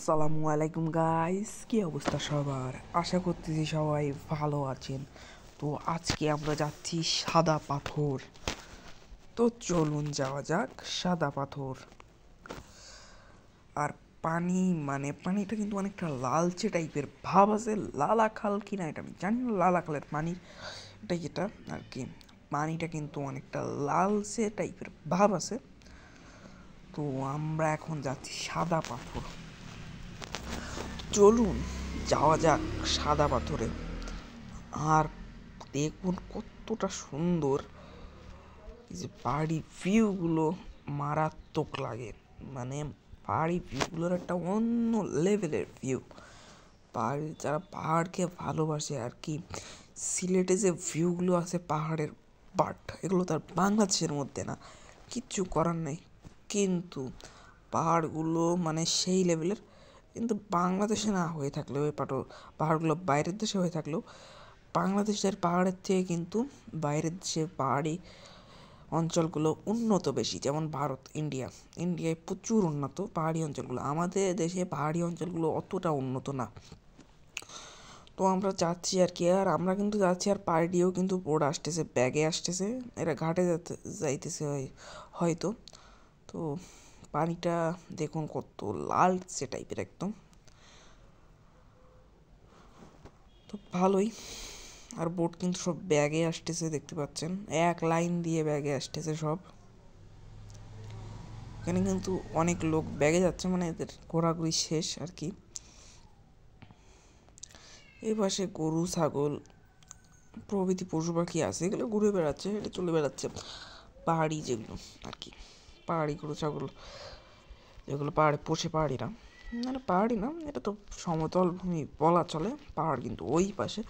আসসালামু আলাইকুম গাইস, কি অবস্থা সবার? আশা করতেছি সবাই ভালো আছেন। তো আজকে আমরা যাচ্ছি সাদা পাথর। তো চলুন যাওয়া যাক সাদা পাথর। আর পানি পানিটা কিন্তু অনেকটা লালচে টাইপের ভাব আছে। লালাখাল কিনা এটা আমি জানি না, লালাখালের পানির এটা যেটা আর কি, পানিটা কিন্তু অনেকটা লালচে টাইপের ভাব আছে। তো আমরা এখন যাচ্ছি সাদা পাথর। চলুন যাওয়া যাক সাদা পাথরে। আর দেখুন কতটা সুন্দর, এই যে পাহাড়ি ভিউগুলো মারাত্মক লাগে। মানে পাহাড়ি ভিউগুলোর একটা অন্য লেভেলের ভিউ। পাহাড়ি যারা পাহাড়কে ভালোবাসে আর কি, সিলেটে যে ভিউগুলো আছে পাহাড়ের, বাট এগুলো তার বাংলাদেশের মধ্যে না, কিচ্ছু করার নেই। কিন্তু পাহাড়গুলো সেই লেভেলের। কিন্তু বাংলাদেশে না হয়ে থাকলেও এই পাহাড়গুলো বাইরের দেশে হয়ে থাকলেও বাংলাদেশের পাহাড়ের থেকে কিন্তু বাইরের দেশের পাহাড়ি অঞ্চলগুলো উন্নত বেশি। যেমন ভারত, ইন্ডিয়ায় প্রচুর উন্নত পাহাড়ি অঞ্চলগুলো, আমাদের দেশে পাহাড়ি অঞ্চলগুলো অতটা উন্নত না। তো আমরা যাচ্ছি আর কি, আর আমরা কিন্তু যাচ্ছি আর পাহাড়িও কিন্তু বোর্ড আসতেছে, ব্যাগে আসতেছে, এরা ঘাটে যাইতেছে হয়তো। তো পানিটা দেখুন কত লালচে টাইপের একদম। তো ভালোই। আর বোট কিন্তু সব ব্যাগে আসতেছে, দেখতে পাচ্ছেন এক লাইন দিয়ে ব্যাগে আসতেছে সব। এখানে কিন্তু অনেক লোক ব্যাগে যাচ্ছে, মানে এদের ঘোরাঘুরি শেষ আর কি। এই পাশে গরু, ছাগল প্রভৃতি পশু পাখি আছে, এগুলো ঘুরে বেড়াচ্ছে, হেঁটে চলে বেড়াচ্ছে। পাহাড়ি যেগুলো আর কি, পাহাড়ি গরু ছাগল যেগুলো পাহাড়ে পোষে পাহাড়িরা, মানে পাহাড়ি না, এটা তো সমতল ভূমি বলা চলে। পাহাড় কিন্তু ওই পাশে,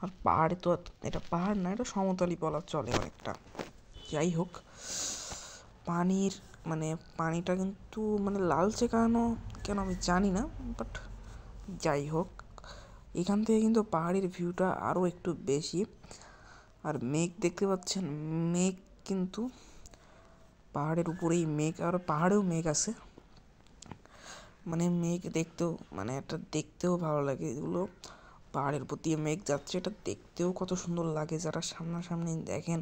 আর পাহাড়ে তো এটা পাহাড় না, এটা সমতলই বলা চলে অনেকটা। যাই হোক, পানির পানিটা কিন্তু লালচে কেন আমি জানি না, বাট যাই হোক, এখান থেকে কিন্তু পাহাড়ের ভিউটা আরও একটু বেশি। আর মেঘ দেখতে পাচ্ছেন, মেঘ কিন্তু পাহাড়ের উপরেই মেঘ, আর পাহাড়েও মেঘ আছে। মেঘ দেখতেও এটা দেখতেও ভালো লাগে। এগুলো পাহাড়ের উপর দিয়ে মেঘ যাচ্ছে, এটা দেখতেও কত সুন্দর লাগে যারা সামনাসামনি দেখেন।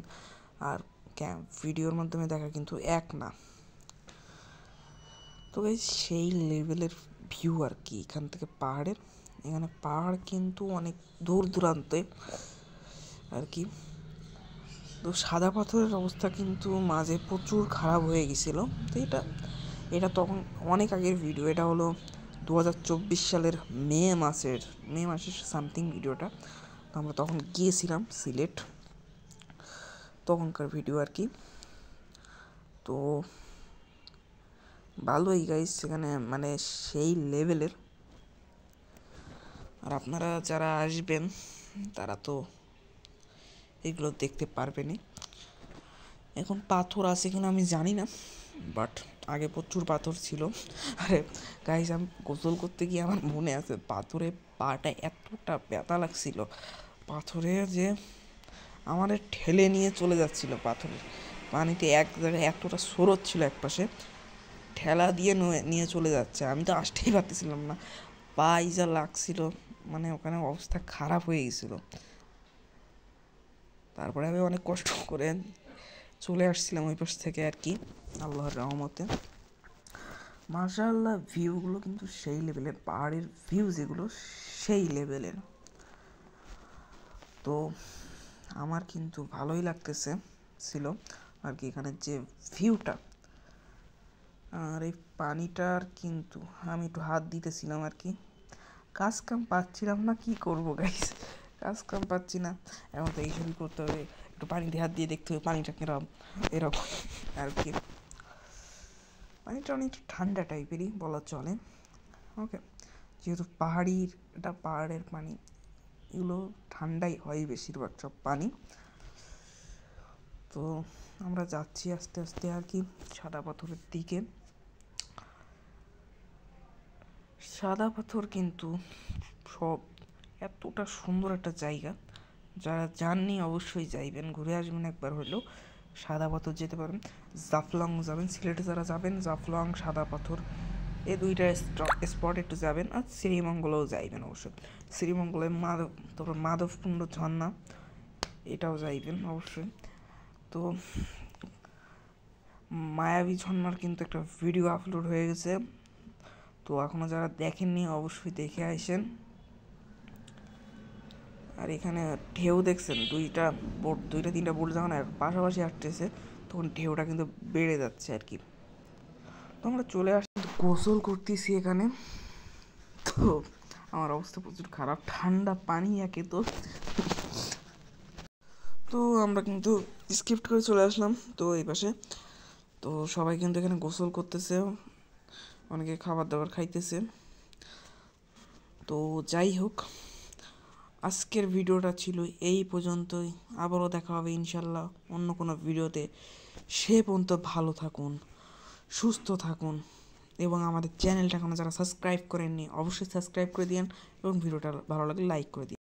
আর ভিডিওর মাধ্যমে দেখা কিন্তু এক না। তো সেই লেভেলের ভিউ আর কি এখান থেকে পাহাড়ের। এখানে পাহাড় কিন্তু অনেক দূর দূরান্তে আর কি। তো সাদা পাথরের অবস্থা কিন্তু মাঝে প্রচুর খারাপ হয়ে গেছিল। তো এটা তখন অনেক আগের ভিডিও, এটা হলো 2024 সালের মে মাসের সামথিং ভিডিওটা। তো আমরা তখন গিয়েছিলাম সিলেট, তখনকার ভিডিও আর কি। তো ভালোই গাইস, সেখানে সেই লেভেলের। আর আপনারা যারা আসবেন তারা তো এগুলো দেখতে পারবেনই। এখন পাথর আছে কিনা আমি জানি না, বাট আগে প্রচুর পাথর ছিল। আরে গাইস, আমি গোসল করতে গিয়ে আমার মনে আছে পাথরে পাটা এতটা ব্যথা লাগছিল, পাথরে যে আমাদের ঠেলে নিয়ে চলে যাচ্ছিল পাথরের পানিতে, এক জায়গায় এতটা স্রোত ছিল এক পাশে, ঠেলা দিয়ে নিয়ে চলে যাচ্ছে। আমি তো আসতেই পারতেছিলাম না, পাই যা লাগছিল, ওখানে অবস্থা খারাপ হয়ে গেছিলো। তারপরে আমি অনেক কষ্ট করে চলে আসছিলাম ওই পাশ থেকে আর কি, আল্লাহর রহমতে। মাশাআল্লাহ, ভিউগুলো কিন্তু সেই লেভেলের, পাহাড়ের ভিউ যেগুলো সেই লেভেলের। তো আমার কিন্তু ভালোই ছিল আর কি এখানের যে ভিউটা। আর এই পানিটার কিন্তু আমি একটু হাত দিতেছিলাম আর কি, কাজ কাম পাচ্ছিলাম না, কি করব গাইস, কাজ কাম পাচ্ছি না, এখন তো এইসবই করতে হবে, একটু পানিতে হাত দিয়ে দেখতে হবে পানিটা কিরকম, এরকম আর কি। পানিটা অনেকটা ঠান্ডা টাইপেরই বলা চলে। ওকে, যেহেতু পাহাড়ের পানি, এগুলো ঠান্ডাই হয় বেশিরভাগ সব পানি। তো আমরা যাচ্ছি আস্তে আস্তে আর কি সাদা পাথরের দিকে। সাদা পাথর কিন্তু সব এতটা সুন্দর একটা জায়গা, যারা যাননি অবশ্যই যাইবেন, ঘুরে আসবেন একবার হলেও। সাদা পাথর যেতে পারেন, জাফলং যাবেন, সিলেটে যারা যাবেন জাফলং, সাদা পাথর, এই দুইটা স্পট একটু যাবেন, আর শ্রীমঙ্গলেও যাইবেন অবশ্যই। শ্রীমঙ্গলে তারপর মাধবকুণ্ড ঝর্ণা, এটাও যাইবেন অবশ্যই। তো মায়াবী ঝর্ণার কিন্তু একটা ভিডিও আপলোড হয়ে গেছে, তো এখনও যারা দেখেননি অবশ্যই দেখে আসেন। আর এখানে ঢেউ দেখছেন, দুইটা তিনটা বোট যখন পাশাপাশি আসতেছে তখন ঢেউটা কিন্তু বেড়ে যাচ্ছে আর কি। তো আমরা চলে আসছি, গোসল করতেছি এখানে। তো আমার অবস্থা প্রচুর খারাপ, ঠান্ডা পানি একে তো। তো আমরা কিন্তু স্কিপ্ট করে চলে আসলাম তো এই পাশে। তো সবাই কিন্তু এখানে গোসল করতেছে, অনেকে খাবার দাবার খাইতেছে। তো যাই হোক, আজকের ভিডিওটা ছিল এই পর্যন্তই। আবারও দেখা হবে ইনশাল্লাহ অন্য কোনো ভিডিওতে। সে পর্যন্ত ভালো থাকুন, সুস্থ থাকুন, এবং আমাদের চ্যানেলটা এখনও যারা সাবস্ক্রাইব করেননি অবশ্যই সাবস্ক্রাইব করে দিন, এবং ভিডিওটা ভালো লাগলে লাইক করে দিন।